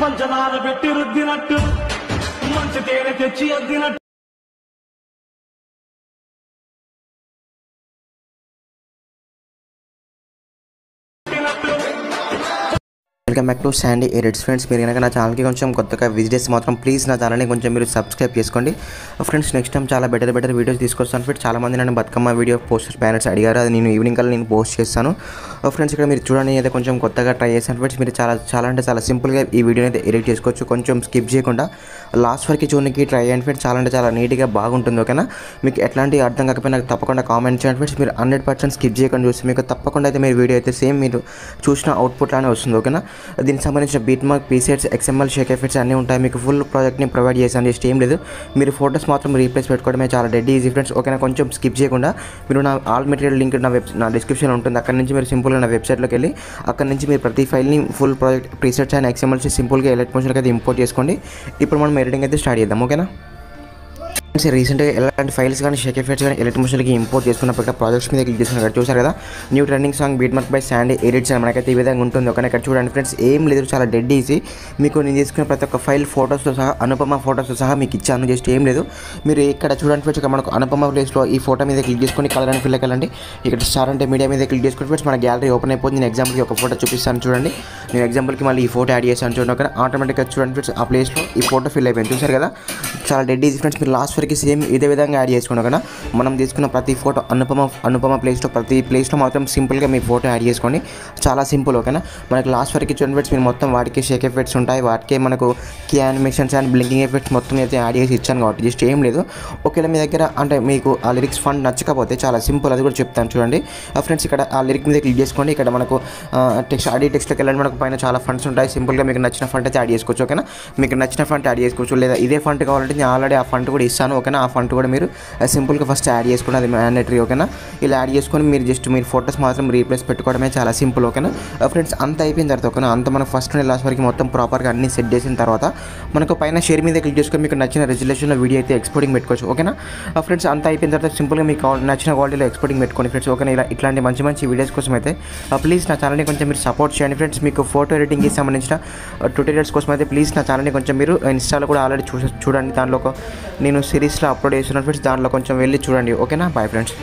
పంచదార పెట్టి రుద్దినట్టు మంచి తేనె తెచ్చి అద్దినట్టు welcome back to Sandy Edits friends. మీరు కనుక నా ఛానల్కి కొంచెం కొత్తగా విజిట్ చేస్తే మాత్రం ప్లీజ్ నా ఛానల్ని కొంచెం మీరు సబ్స్క్రైబ్ చేసుకోండి ఫ్రెండ్స్. నెక్స్ట్ టైం చాలా బెటర్ వీడియోస్ తీసుకొస్తాను ఫ్రెండ్స్. చాలామంది నన్ను బతుకమ్మ వీడియో పోస్టర్స్ బ్యానర్స్ అడిగారు, అది నేను ఈవినింగ్ కల్లా నేను పోస్ట్ చేస్తాను ఫ్రెండ్స్. ఇక్కడ మీరు చూడండి, అయితే కొంచెం కొత్తగా ట్రై చేశాను ఫ్రెండ్స్. మీరు చాలా సింపుల్గా ఈ వీడియోని అయితే ఎడిట్ చేసుకోవచ్చు. కొంచెం స్కిప్ చేయకుండా లాస్ట్ వరకు చూడడానికి ట్రై చేయండి ఫ్రెండ్స్. చాలా నీట్గా బాగుంటుంది. ఓకేనా, మీకు ఎట్లాంటి అర్థం కాకపోయినా నాకు తప్పకుండా కామెంట్ చేయండి ఫ్రెండ్స్. మీరు 100% స్కిప్ చేయకుండా చూస్తే మీకు తప్పకుండా అయితే మీరు వీడియో అయితే సేమ్ మీరు చూసిన అవుట్పుట్ లానే వస్తుంది. ఓకేనా, దీనికి సంబంధించిన beat mark, piece sets, XML, Sheikh effects అన్నీ ఉంటాయి. మీకు ఫుల్ ప్రాజెక్ట్ని ప్రొవైడ్ చేశాను, జస్ట్ ఏం లేదు. మీరు ఫోటోస్ మాత్రం రీప్లేస్ పెట్టుకోవడమే చాలా డెడ్ ఈజీ ఫ్రెండ్స్. ఓకేనా, కొంచెం స్కిప్ చేయకుండా మీరు నా ఆల్ మెటీరియల్ లింక్ నా డిస్క్రిప్షన్ ఉంటుంది. అక్కడ నుంచి మీరు సింపుల్గా నా వెబ్సైట్లోకి వెళ్ళి అక్కడ నుంచి మీరు ప్రతి ఫైల్ని full project presets and XML సింపుల్గా ఎలక్ట్ మోషన్కి అయితే ఇంపోర్ట్ చేసుకోండి. ఇప్పుడు మనం ఎడిటింగ్ అయితే స్టార్ట్ చేద్దాం. ఓకేనా, రీసెంట్గా ఎలాంటి ఫైల్స్ కానీ షేక్ ఎఫెక్ట్స్ కానీ ఎలక్ట్ మోషన్కి ఇంపోర్ట్ చేసుకున్నప్పుడు ప్రాజెక్ట్స్ మీద క్లిక్ చేసుకుని చూసారు కదా, new trending song beat mark by Sandy edits అని మనకైతే ఈ విధంగా ఉంటుంది. ఓకే, ఇక్కడ చూడండి ఫ్రెండ్స్, ఏం లేదు, చాలా డెడ్ ఈజీ. మీకు నేను తీసుకున్న ప్రతి ఒక్క ఫైల్ ఫోటోస్తో సహా, అనుపమ ఫోటోస్తో సహా మీకు ఇచ్చాను, జస్ట్ ఏం లేదు. మీరు ఇక్కడ చూడండి ఫ్రెండ్స్, ఇక్కడ మనకు అనుపమ ప్లేస్లో ఈ ఫోటో మీద క్లిక్ చేసుకొని కలర్ అండ్ ఫిల్కి వెళ్ళండి. ఇక్కడ స్టార్ అంటే మీడియా మీద క్లిక్ చేసుకుని ఫ్రెండ్స్ మన గ్యాలరీ ఓపెన్ అయిపోతుంది. నేను ఎగ్జాంపుల్కి ఒక ఫోటో చూపిస్తాను చూడండి. నేను ఎగ్జాంపుల్కి మళ్ళీ ఈ ఫోటో యాడ్ చేస్తాను చూడండి. ఓకే, ఆటోమేటిక్గా చూడండి ఫ్రెండ్స్, ఆ ప్లేస్లో ఈ ఫోటో ఫిల్ అయిపోయింది. చూసారు కదా, చాలా డెడ్ ఈజీ ఫ్రెండ్స్. మీరు లాస్ట్ వరకు సేమ్ ఇదే విధంగా యాడ్ చేసుకోండి. ఓకేనా, మనం తీసుకున్న ప్రతి ఫోటో అనుపమ ప్లేస్లో ప్రతి ప్లేస్లో మాత్రం సింపుల్గా మీ ఫోటో యాడ్ చేసుకోండి, చాలా సింపుల్. ఓకేనా, మనకి లాస్ట్ వరకు చూడండి ఫ్రెండ్స్, మీరు మొత్తం వాటికి షేక్ ఎఫెక్ట్స్ ఉంటాయి, వాటికే మనకు key animations and blinking effects మొత్తం అయితే యాడ్ చేసి ఇచ్చాను కాబట్టి జస్ట్ ఏం లేదు. ఒకవేళ మీ దగ్గర అంటే మీకు ఆ లిరిక్స్ ఫండ్ నచ్చకపోతే చాలా సింపుల్, అది కూడా చెప్తాను చూడండి ఫ్రెండ్స్. ఇక్కడ ఆ లిరిక్ మీద క్లిక్ చేసుకోండి. ఇక్కడ మనకు టెక్స్ట్లోకి వెళ్ళండి. మనకు పైన చాలా ఫండ్స్ ఉంటాయి. సింపుల్గా మీకు నచ్చిన ఫండ్ అయితే యాడ్ చేసుకోవచ్చు. ఓకేనా, మీకు నచ్చిన ఫండ్ యాడ్ చేసుకోవచ్చు, లేదా ఇదే ఫండ్ కావాలంటే నేను ఆల్రెడీ ఆ ఫండ్ కూడా ఇస్తాను. ఓకేనా, ఆ ఫండ్ కూడా మీరు సింపుల్గా ఫస్ట్ యాడ్ చేసుకుని, అది మ్యాండేటరీ. ఓకేనా, ఇలా యాడ్ చేసుకొని మీరు ఫోటోస్ మాత్రం రీప్లేస్ పెట్టుకోవడమే చాలా సింపుల్. ఓకేనా ఫ్రెండ్స్, అంత అయిపోయిన తర్వాత ఓకేనా, అంత మనకు ఫస్ట్ నుండి లాస్ట్ వరకు మొత్తం ప్రాపర్గా అన్ని సెట్ చేసిన తర్వాత మనకు పైన షేర్ మీద క్లిక్ చేసుకొని మీకు నచ్చిన రెజల్యూషన్లో వీడియో అయితే ఎక్స్పోర్టింగ్ పెట్టుకోవచ్చు. ఓకేనా ఫ్రెండ్స్, అంత అయిపోయిన తర్వాత సింపుల్గా మీకు నచ్చిన క్వాలిటీలో ఎక్స్పోర్టింగ్ పెట్టుకోండి ఫ్రెండ్స్. ఓకేనా, ఇట్లాంటి మంచి వీడియోస్ కోసం అయితే ప్లీజ్ నా ఛానల్ని కొంచెం మీరు సపోర్ట్ చేయండి ఫ్రెండ్స్. మీకు ఫోటో ఎడిటింగ్కి సంబంధించిన ట్యూటోరియల్స్ కోసం అయితే ప్లీజ్ నా ఛానల్ని కొంచెం మీరు ఇన్స్టాలో కూడా ఆల్రెడీ చూడండి. దాంట్లో నేను సిరీస్లో అప్లోడ్ చేస్తున్నాను ఫ్రెండ్స్, దాంట్లో కొంచెం వెళ్ళి చూడండి. ఓకేనా, బాయ్ ఫ్రెండ్స్.